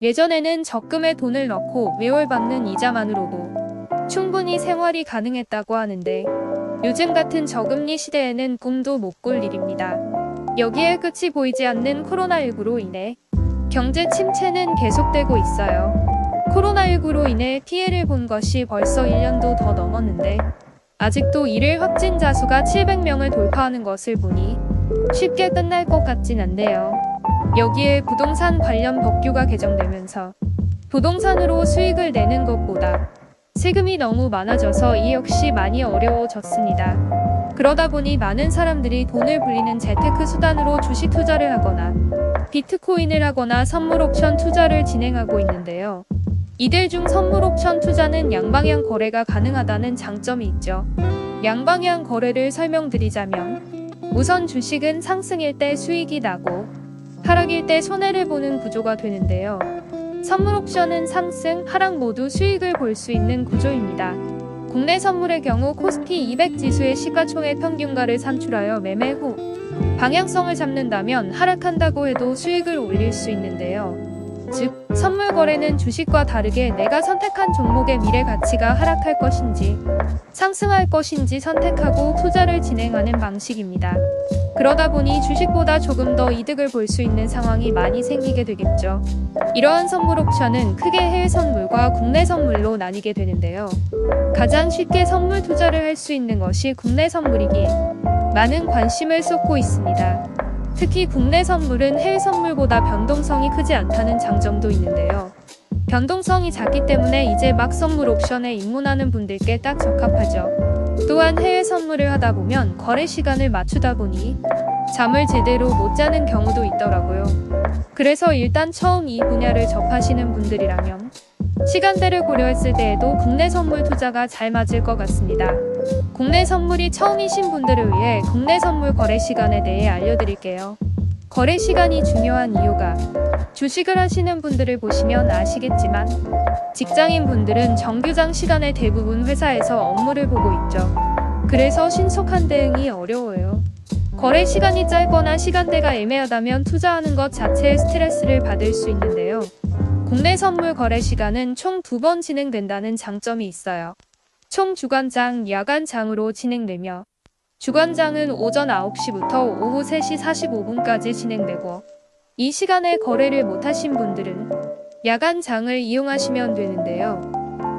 예전에는 적금에 돈을 넣고 매월 받는 이자만으로도 충분히 생활이 가능했다고 하는데 요즘 같은 저금리 시대에는 꿈도 못 꿀 일입니다. 여기에 끝이 보이지 않는 코로나19로 인해 경제 침체는 계속되고 있어요. 코로나19로 인해 피해를 본 것이 벌써 1년도 더 넘었는데 아직도 일일 확진자 수가 700명을 돌파하는 것을 보니 쉽게 끝날 것 같진 않네요. 여기에 부동산 관련 법규가 개정되면서 부동산으로 수익을 내는 것보다 세금이 너무 많아져서 이 역시 많이 어려워졌습니다. 그러다 보니 많은 사람들이 돈을 불리는 재테크 수단으로 주식 투자를 하거나 비트코인을 하거나 선물 옵션 투자를 진행하고 있는데요. 이들 중 선물 옵션 투자는 양방향 거래가 가능하다는 장점이 있죠. 양방향 거래를 설명드리자면 우선 주식은 상승일 때 수익이 나고 하락일 때 손해를 보는 구조가 되는데요. 선물 옵션은 상승, 하락 모두 수익을 볼 수 있는 구조입니다. 국내 선물의 경우 코스피 200 지수의 시가총액 평균가를 산출하여 매매 후 방향성을 잡는다면 하락한다고 해도 수익을 올릴 수 있는데요. 즉, 선물 거래는 주식과 다르게 내가 선택한 종목의 미래 가치가 하락할 것인지 상승할 것인지 선택하고 투자를 진행하는 방식입니다. 그러다 보니 주식보다 조금 더 이득을 볼 수 있는 상황이 많이 생기게 되겠죠. 이러한 선물 옵션은 크게 해외 선물과 국내 선물로 나뉘게 되는데요. 가장 쉽게 선물 투자를 할 수 있는 것이 국내 선물이기에 많은 관심을 쏟고 있습니다. 특히 국내 선물은 해외 선물보다 변동성이 크지 않다는 장점도 있는데요. 변동성이 작기 때문에 이제 막 선물 옵션에 입문하는 분들께 딱 적합하죠. 또한 해외 선물을 하다 보면 거래 시간을 맞추다 보니 잠을 제대로 못 자는 경우도 있더라고요. 그래서 일단 처음 이 분야를 접하시는 분들이라면 시간대를 고려했을 때에도 국내 선물 투자가 잘 맞을 것 같습니다. 국내 선물이 처음이신 분들을 위해 국내 선물 거래 시간에 대해 알려드릴게요. 거래 시간이 중요한 이유가 주식을 하시는 분들을 보시면 아시겠지만 직장인 분들은 정규장 시간에 대부분 회사에서 업무를 보고 있죠. 그래서 신속한 대응이 어려워요. 거래 시간이 짧거나 시간대가 애매하다면 투자하는 것 자체에 스트레스를 받을 수 있는데요. 국내 선물 거래 시간은 총 2번 진행된다는 장점이 있어요. 총 주간장, 야간장으로 진행되며 주간장은 오전 9시부터 오후 3시 45분까지 진행되고 이 시간에 거래를 못하신 분들은 야간장을 이용하시면 되는데요.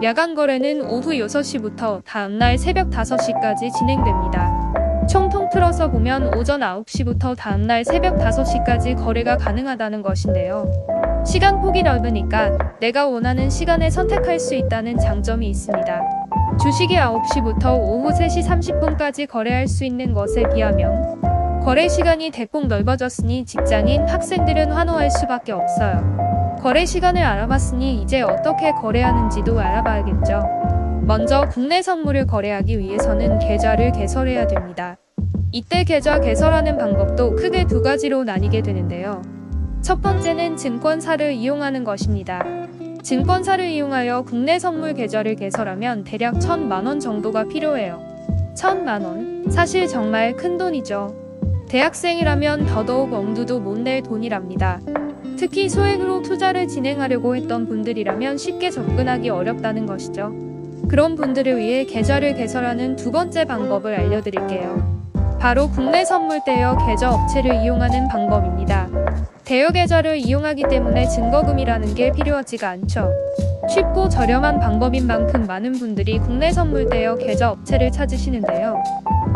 야간 거래는 오후 6시부터 다음날 새벽 5시까지 진행됩니다. 총 통틀어서 보면 오전 9시부터 다음날 새벽 5시까지 거래가 가능하다는 것인데요. 시간폭이 넓으니까 내가 원하는 시간에 선택할 수 있다는 장점이 있습니다. 주식이 9시부터 오후 3시 30분까지 거래할 수 있는 것에 비하면 거래 시간이 대폭 넓어졌으니 직장인, 학생들은 환호할 수밖에 없어요. 거래 시간을 알아봤으니 이제 어떻게 거래하는지도 알아봐야겠죠. 먼저 국내 선물을 거래하기 위해서는 계좌를 개설해야 됩니다. 이때 계좌 개설하는 방법도 크게 2가지로 나뉘게 되는데요. 첫 번째는 증권사를 이용하는 것입니다. 증권사를 이용하여 국내 선물 계좌를 개설하면 대략 1,000만원 정도가 필요해요. 1,000만원? 사실 정말 큰 돈이죠. 대학생이라면 더더욱 엄두도 못 낼 돈이랍니다. 특히 소액으로 투자를 진행하려고 했던 분들이라면 쉽게 접근하기 어렵다는 것이죠. 그런 분들을 위해 계좌를 개설하는 2번째 방법을 알려드릴게요. 바로 국내 선물 대여 계좌 업체를 이용하는 방법입니다. 대여 계좌를 이용하기 때문에 증거금이라는 게 필요하지가 않죠. 쉽고 저렴한 방법인 만큼 많은 분들이 국내 선물 대여 계좌 업체를 찾으시는데요.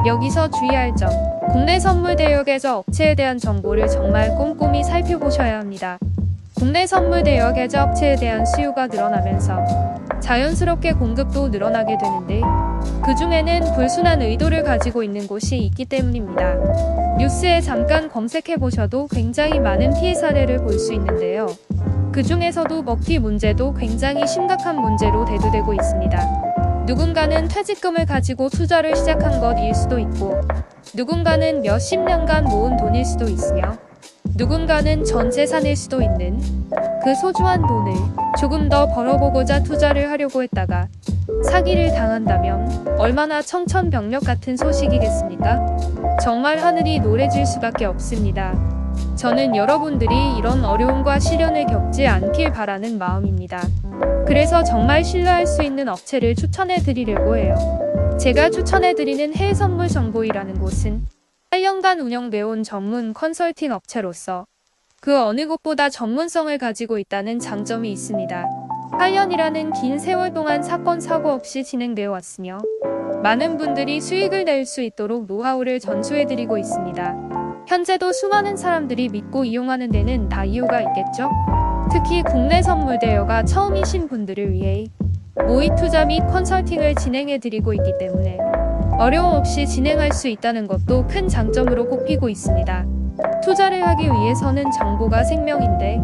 여기서 주의할 점, 국내 선물 대여 계좌 업체에 대한 정보를 정말 꼼꼼히 살펴보셔야 합니다. 국내 선물 대여 계좌 업체에 대한 수요가 늘어나면서 자연스럽게 공급도 늘어나게 되는데 그 중에는 불순한 의도를 가지고 있는 곳이 있기 때문입니다. 뉴스에 잠깐 검색해보셔도 굉장히 많은 피해 사례를 볼 수 있는데요. 그 중에서도 먹튀 문제도 굉장히 심각한 문제로 대두되고 있습니다. 누군가는 퇴직금을 가지고 투자를 시작한 것일 수도 있고 누군가는 몇십 년간 모은 돈일 수도 있으며 누군가는 전 재산일 수도 있는 그 소중한 돈을 조금 더 벌어보고자 투자를 하려고 했다가 사기를 당한다면 얼마나 청천벽력 같은 소식이겠습니까? 정말 하늘이 노래질 수밖에 없습니다. 저는 여러분들이 이런 어려움과 시련을 겪지 않길 바라는 마음입니다. 그래서 정말 신뢰할 수 있는 업체를 추천해 드리려고 해요. 제가 추천해 드리는 해외선물정보이라는 곳은 8년간 운영되어온 전문 컨설팅 업체로서 그 어느 곳보다 전문성을 가지고 있다는 장점이 있습니다. 8년이라는 긴 세월 동안 사건 사고 없이 진행되어 왔으며 많은 분들이 수익을 낼 수 있도록 노하우를 전수해 드리고 있습니다. 현재도 수많은 사람들이 믿고 이용하는 데는 다 이유가 있겠죠? 특히 국내 선물 대여가 처음이신 분들을 위해 모의 투자 및 컨설팅을 진행해 드리고 있기 때문에 어려움 없이 진행할 수 있다는 것도 큰 장점으로 꼽히고 있습니다. 투자를 하기 위해서는 정보가 생명인데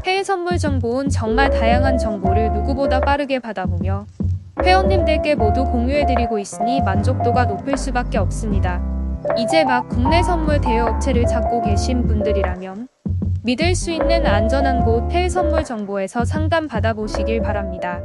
해외 선물 정보는 정말 다양한 정보를 누구보다 빠르게 받아보며 회원님들께 모두 공유해드리고 있으니 만족도가 높을 수밖에 없습니다. 이제 막 국내 선물 대여 업체를 찾고 계신 분들이라면 믿을 수 있는 안전한 곳 해외 선물 정보에서 상담 받아보시길 바랍니다.